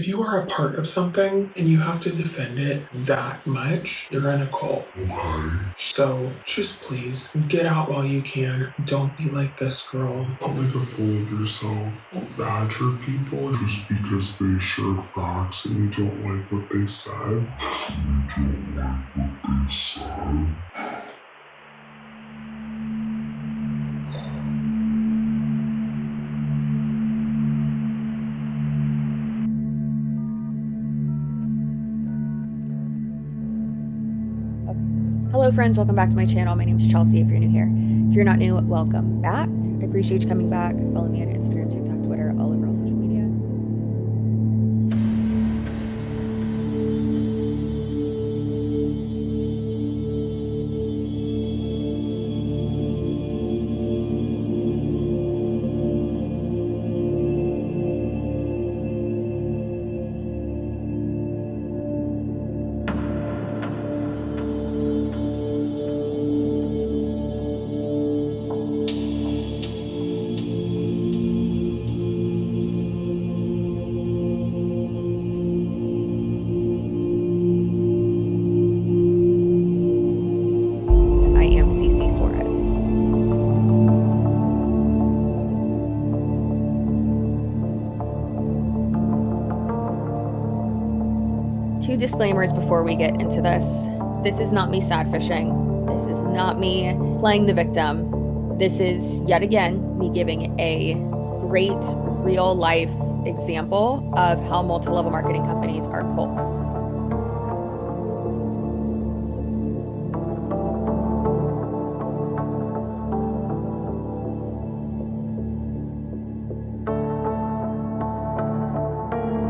If you are a part of something and you have to defend it that much, you're in a cult. Okay. So just please get out while you can. Don't be like this girl. Don't make a fool of yourself. Don't badger people just because they shared facts and you don't like what they said. Hello friends, welcome back to my channel. My name is Chelsea if you're new here. If you're not new, welcome back. I appreciate you coming back. Follow me on Instagram, TikTok, Twitter, all over all social media. I am ccsuarez. Two disclaimers before we get into this. This is not me sadfishing. This is not me playing the victim. This is, yet again, me giving a great real life example of how multi-level marketing companies are cults.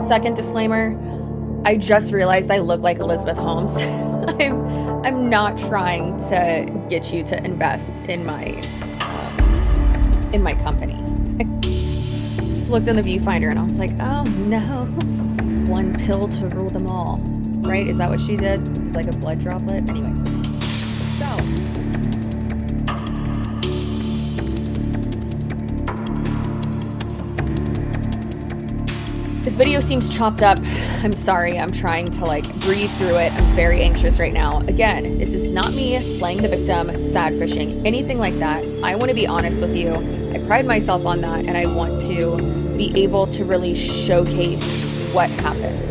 Second disclaimer, I just realized I look like Elizabeth Holmes. I'm not trying to get you to invest in my company. I just looked in the viewfinder and I was like, oh no, one pill to rule them all. Right? Is that what she did? It's like a blood droplet. Anyway, so this video seems chopped up. I'm sorry. I'm trying to breathe through it. I'm very anxious right now. Again, this is not me playing the victim, sad fishing, anything like that. I want to be honest with you. I pride myself on that, and I want to be able to really showcase what happens.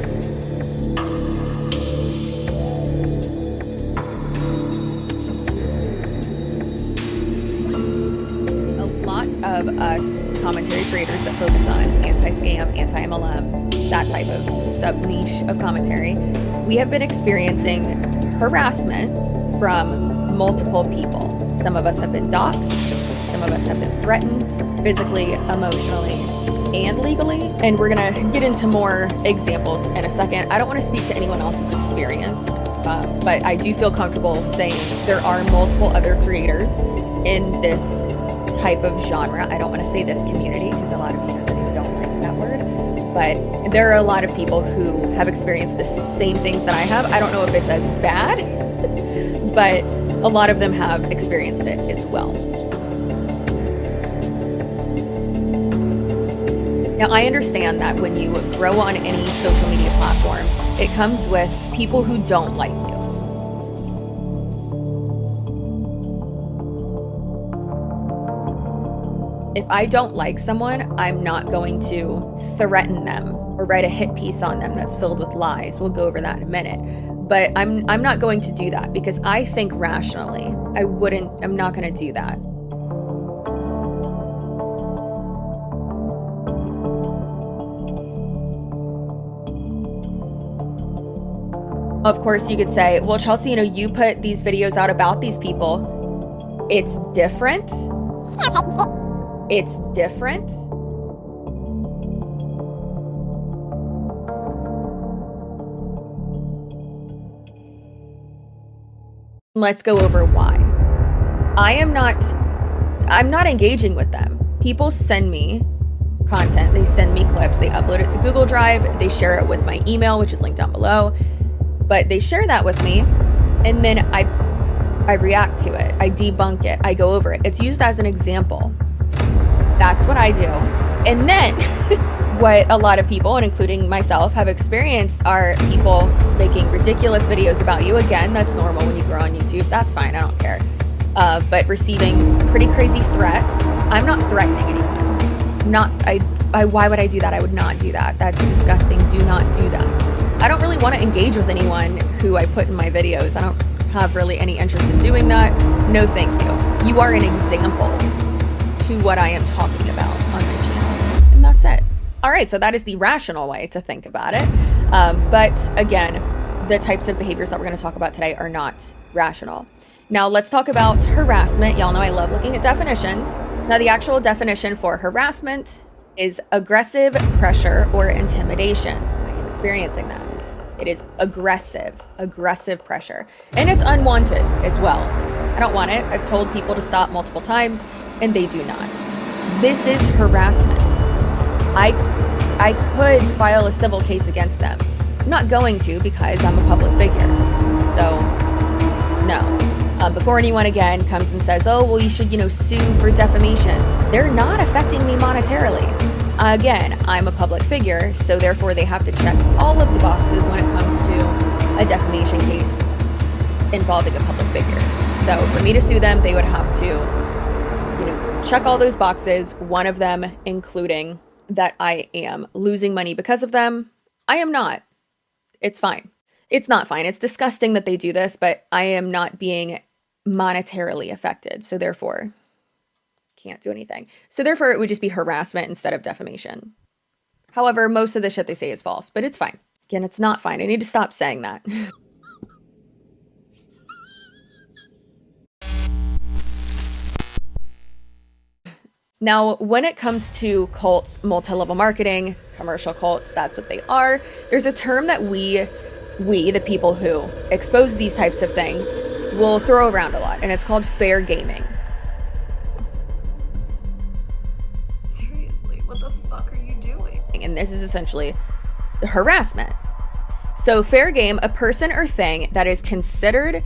A lot of us commentary creators that focus on anti-scam, anti-MLM, that type of sub-niche of commentary, we have been experiencing harassment from multiple people. Some of us have been doxxed, some of us have been threatened physically, emotionally, and legally. And we're gonna get into more examples in a second. I don't want to speak to anyone else's experience, but I do feel comfortable saying there are multiple other creators in this type of genre. I don't want to say this community because a lot of you know that I don't like that word, but there are a lot of people who have experienced the same things that I have. I don't know if it's as bad, but a lot of them have experienced it as well. Now, I understand that when you grow on any social media platform, it comes with people who don't like you. If I don't like someone, I'm not going to threaten them or write a hit piece on them that's filled with lies. We'll go over that in a minute. But I'm not going to do that because I think rationally. I'm not going to do that. Of course, you could say, well, Chelsea, you put these videos out about these people. It's different. It's different. Let's go over why. I'm not engaging with them. People send me content. They send me clips. They upload it to Google Drive. They share it with my email, which is linked down below. But they share that with me, and then I react to it. I debunk it. I go over it. It's used as an example. That's what I do. And then what a lot of people, and including myself, have experienced are people making ridiculous videos about you. Again, that's normal when you grow on YouTube. That's fine. I don't care. But receiving pretty crazy threats. I'm not threatening anyone. Why would I do that? I would not do that. That's disgusting. Do not do that. I don't really want to engage with anyone who I put in my videos. I don't have really any interest in doing that. No, thank you. You are an example to what I am talking about on my channel. And that's it. All right, so that is the rational way to think about it. But again, the types of behaviors that we're going to talk about today are not rational. Now let's talk about harassment. Y'all know I love looking at definitions. Now the actual definition for harassment is aggressive pressure or intimidation. I am experiencing that. It is aggressive pressure. And it's unwanted as well. I don't want it. I've told people to stop multiple times and they do not. This is harassment. I could file a civil case against them. I'm not going to because I'm a public figure. So, no. Before anyone again comes and says, oh, well, you should, sue for defamation. They're not affecting me monetarily. Again, I'm a public figure, so therefore they have to check all of the boxes when it comes to a defamation case involving a public figure. So for me to sue them, they would have to, check all those boxes, one of them including that I am losing money because of them. I am not. It's fine. It's not fine. It's disgusting that they do this, but I am not being monetarily affected. So therefore, can't do anything. So therefore, it would just be harassment instead of defamation. However, most of the shit they say is false, but it's fine. Again, it's not fine. I need to stop saying that. Now, when it comes to cults, multi-level marketing, commercial cults, that's what they are. There's a term that we, the people who expose these types of things, will throw around a lot, and it's called fair gaming. Seriously, what the fuck are you doing? And this is essentially harassment. So fair game, a person or thing that is considered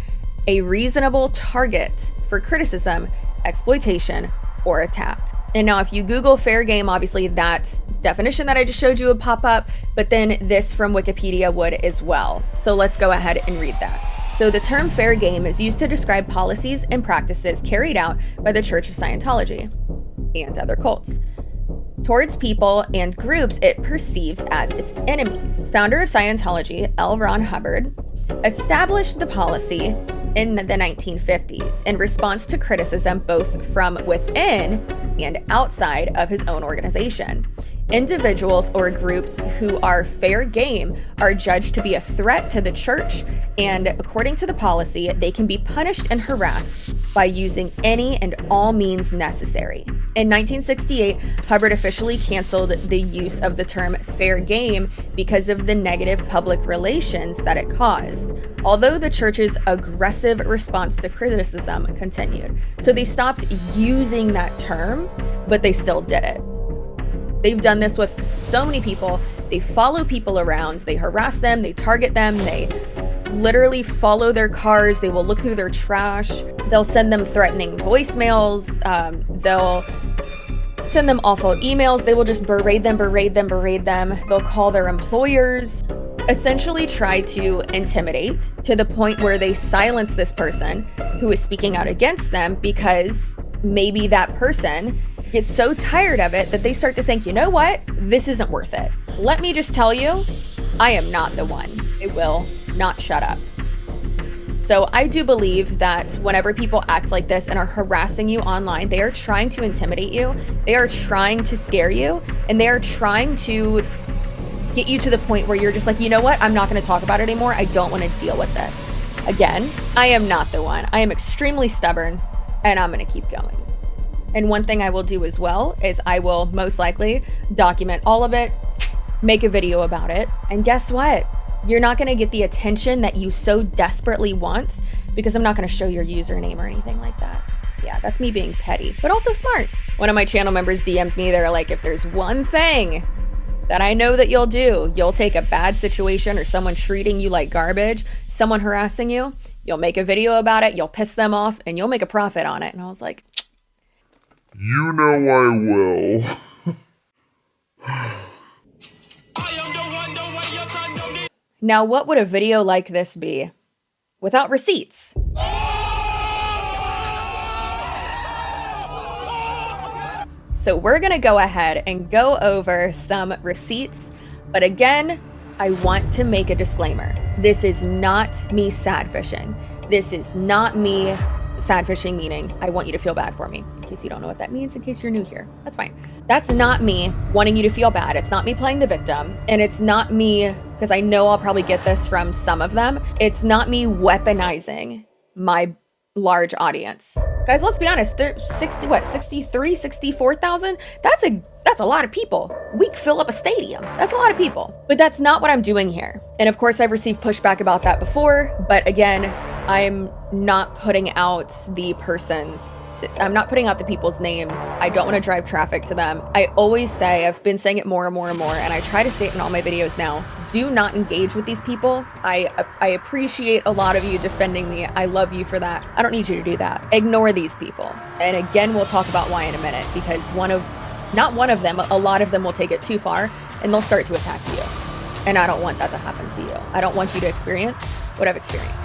a reasonable target for criticism, exploitation, or attack. And now if you Google fair game, obviously that definition that I just showed you would pop up, but then this from Wikipedia would as well. So let's go ahead and read that. So the term fair game is used to describe policies and practices carried out by the Church of Scientology and other cults towards people and groups it perceives as its enemies. Founder of Scientology, L. Ron Hubbard, established the policy in the 1950s in response to criticism both from within and outside of his own organization. Individuals or groups who are fair game are judged to be a threat to the church, and according to the policy, they can be punished and harassed by using any and all means necessary. In 1968, Hubbard officially canceled the use of the term fair game because of the negative public relations that it caused, although the church's aggressive response to criticism continued. So they stopped using that term, but they still did it. They've done this with so many people. They follow people around, they harass them, they target them, they literally follow their cars, they will look through their trash, they'll send them threatening voicemails, they'll send them awful emails, they will just berate them, they'll call their employers, essentially try to intimidate to the point where they silence this person who is speaking out against them, because maybe that person gets so tired of it that they start to think, you know what, this isn't worth it. Let me just tell you, I am not the one. I will not shut up. So I do believe that whenever people act like this and are harassing you online, they are trying to intimidate you, they are trying to scare you, and they are trying to get you to the point where you're just like, you know what, I'm not going to talk about it anymore. I don't want to deal with this. Again, I am not the one. I am extremely stubborn, and I'm going to keep going. And one thing I will do as well is I will most likely document all of it, make a video about it, and guess what? You're not going to get the attention that you so desperately want, because I'm not going to show your username or anything like that. Yeah, that's me being petty, but also smart. One of my channel members DM'd me. They're like, if there's one thing that I know that you'll do, you'll take a bad situation or someone treating you like garbage, someone harassing you, you'll make a video about it, you'll piss them off, and you'll make a profit on it. And I was like, you know I will. Now, what would a video like this be without receipts? So we're gonna go ahead and go over some receipts, but again, I want to make a disclaimer. This is not me sad fishing. This is not me sad fishing, meaning I want you to feel bad for me. In case you don't know what that means, in case you're new here, that's fine. That's not me wanting you to feel bad. It's not me playing the victim, and it's not me, because I know I'll probably get this from some of them, it's not me weaponizing my large audience. Guys, let's be honest, there's 64,000? That's a lot of people. We could fill up a stadium. That's a lot of people. But that's not what I'm doing here. And of course, I've received pushback about that before, but again, I'm not putting out the people's names. I don't want to drive traffic to them. I always say, I've been saying it more and more and more, and I try to say it in all my videos now, do not engage with these people. I appreciate a lot of you defending me. I love you for that. I don't need you to do that. Ignore these people. And again, we'll talk about why in a minute, because not one of them, a lot of them will take it too far and they'll start to attack you. And I don't want that to happen to you. I don't want you to experience what I've experienced.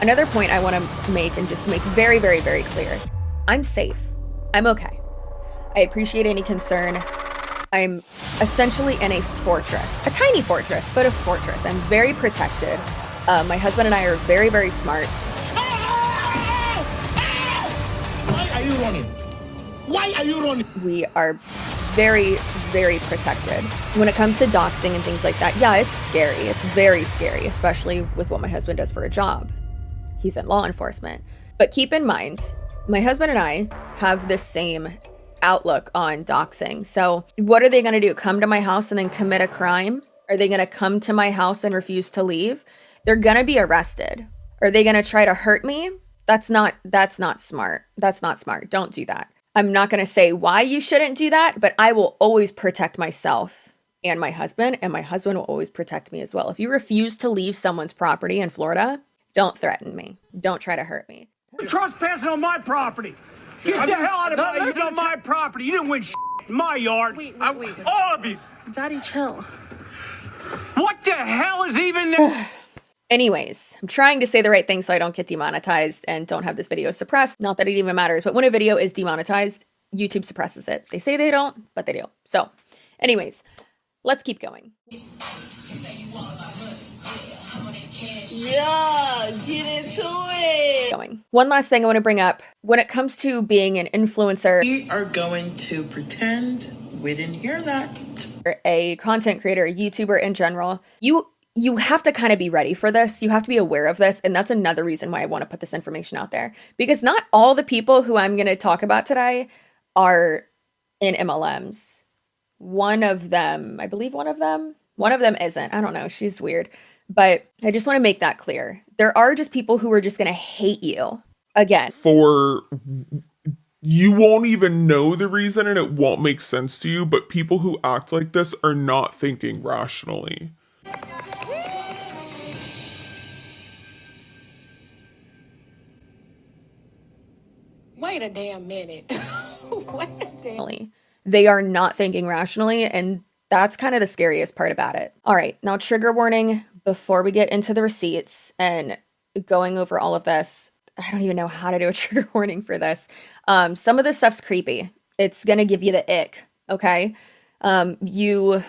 Another point I want to make, and just make very, very, very clear. I'm safe. I'm okay. I appreciate any concern. I'm essentially in a fortress, a tiny fortress, but a fortress. I'm very protected. My husband and I are very, very smart. Why are you running? Why are you running? We are very, very protected. When it comes to doxing and things like that, yeah, it's scary. It's very scary, especially with what my husband does for a job. He's in law enforcement. But keep in mind, my husband and I have the same outlook on doxing. So what are they going to do? Come to my house and then commit a crime? Are they going to come to my house and refuse to leave? They're going to be arrested. Are they going to try to hurt me? That's not smart. That's not smart. Don't do that. I'm not going to say why you shouldn't do that, but I will always protect myself and my husband will always protect me as well. If you refuse to leave someone's property in Florida, don't threaten me. Don't try to hurt me. You're trespassing on my property. Get the hell out of my, you on my property. You didn't win in my yard. Wait. All of you. Daddy, chill. What the hell is even there? Anyways, I'm trying to say the right thing so I don't get demonetized and don't have this video suppressed. Not that it even matters, but when a video is demonetized, YouTube suppresses it. They say they don't, but they do. So, anyways, let's keep going. Yeah, get into it. One last thing I want to bring up. When it comes to being an influencer, We are going to pretend we didn't hear that. or a content creator, a YouTuber in general, you have to kind of be ready for this. You have to be aware of this. And that's another reason why I want to put this information out there. Because not all the people who I'm going to talk about today are in MLMs. One of them isn't. I don't know. She's weird. But I just want to make that clear. There are just people who are just going to hate you. Again. For you won't even know the reason and it won't make sense to you, but people who act like this are not thinking rationally. Wait a damn minute. They are not thinking rationally, and that's kind of the scariest part about it. All right, now trigger warning before we get into the receipts and going over all of this. I don't even know how to do a trigger warning for this. Some of this stuff's creepy. It's gonna give you the ick, okay? You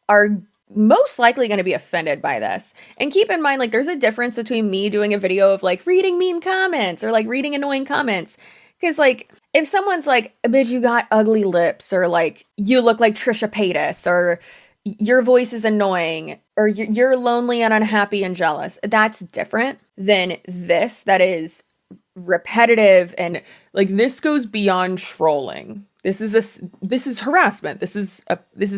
are most likely going to be offended by this. And keep in mind, like, there's a difference between me doing a video of like reading mean comments or like reading annoying comments. Because like, if someone's like, bitch, you got ugly lips, or like, you look like Trisha Paytas, or your voice is annoying, or you're lonely and unhappy and jealous, that's different than this that is repetitive. And like, this goes beyond trolling. This is harassment. This is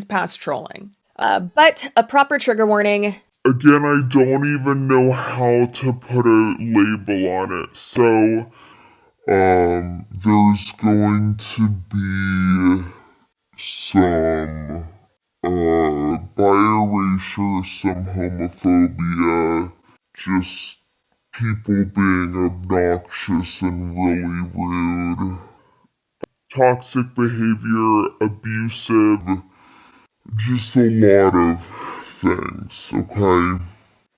past trolling. But a proper trigger warning. Again, I don't even know how to put a label on it. So, there's going to be some, bi-erasure, some homophobia, just people being obnoxious and really rude. toxic behavior, abusive, just a lot of things, okay?